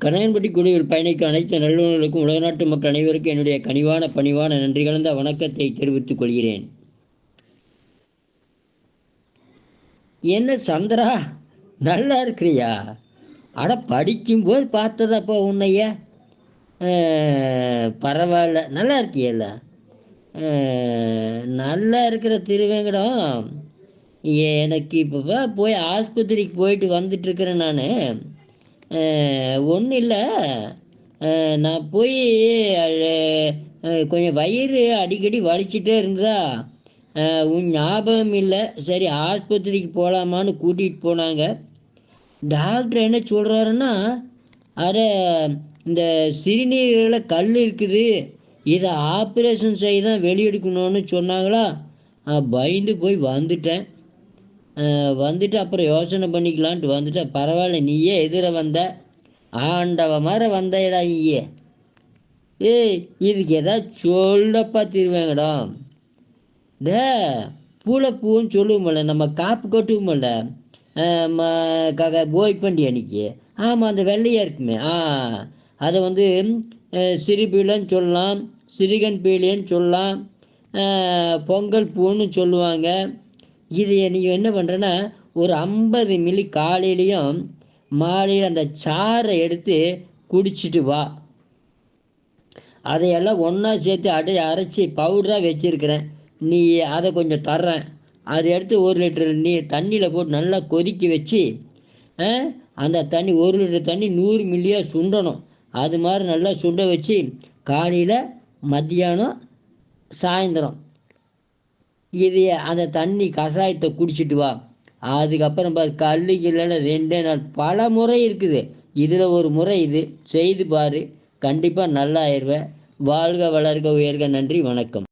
கணையன்பட்டி குழுவில் பயணிக்கும் அனைத்து நல்லுணர்களுக்கும் உலக நாட்டு மக்கள் அனைவருக்கும் என்னுடைய கனிவான பணிவான நன்றி கலந்த வணக்கத்தை தெரிவித்துக் கொள்கிறேன். என்ன சந்திரா, நல்லா இருக்கிறியா? அட, படிக்கும்போது பார்த்ததப்பா உன்னைய. பரவாயில்ல, நல்லா இருக்கியல்ல? நல்லா இருக்கிற திருவேங்கடம். எனக்கு இப்போ போய் ஆஸ்பத்திரிக்கு போயிட்டு வந்துட்டுருக்கிறேன். நான் ஒன்றும் இல்லை. நான் போய் கொஞ்சம் வயிறு அடிக்கடி வலிச்சிட்டே இருந்ததா, உன் ஞாபகம் இல்லை. சரி, ஆஸ்பத்திரிக்கு போகலாமான்னு கூட்டிகிட்டு போனாங்க. டாக்டர் என்ன சொல்கிறாருன்னா, அட, இந்த சிறுநீரில் கல் இருக்குது, இதை ஆப்ரேஷன் செய்ய தான் வெளியெடுக்கணும்னு சொன்னாங்களா. பயந்து போய் வந்துட்டேன். வந்துட்டு அப்புறம் யோசனை பண்ணிக்கலான்ட்டு வந்துட்டேன். பரவாயில்ல, நீயே எதிர வந்த, ஆண்டவ மாதிரி வந்தடா ஐயே. இதுக்கு ஏதாவது சொல்லப்பா திருவேங்கடா. இந்த பூளைப்பூன்னு சொல்லுவோம்ல, நம்ம காப்பு கட்டுவோம்ல போய்பண்டி அன்னைக்கு. ஆமாம், அந்த வெள்ளையாக இருக்குமே, அதை சிறுபீலன்னு சொல்லலாம், சிறுகன் பீலின்னு சொல்லலாம், பொங்கல் பூன்னு சொல்லுவாங்க. இது நீங்கள் என்ன பண்ணுறேன்னா, ஒரு 50 மில்லி காலையிலையும் மாலையில் அந்த சாறை எடுத்து குடிச்சிட்டு வா. அதையெல்லாம் ஒன்றா சேர்த்து அரைச்சி பவுடராக வச்சுருக்கிறேன். நீ அதை கொஞ்சம் தர்றேன். அதை எடுத்து 1 லிட்டர் தண்ணியில் போட்டு நல்லா கொதிக்க வச்சு, அந்த தண்ணி 1 லிட்டர் தண்ணி 100 மில்லியாக சுண்டணும். அது மாதிரி நல்லா சுண்ட வச்சு காலையில், மத்தியானம், சாயந்தரம் இது அந்த தண்ணி கஷாயத்தை குடிச்சிட்டு வா. அதுக்கப்புறம் பாரு, கல்லுக்கு இல்லைன்னா 2 நாள், பல முறை இருக்குது. இதில் ஒரு முறை இது செய்து பாரு, கண்டிப்பாக நல்லா ஆயிடுவேன். வாழ்க வளர்க உயர்க. நன்றி, வணக்கம்.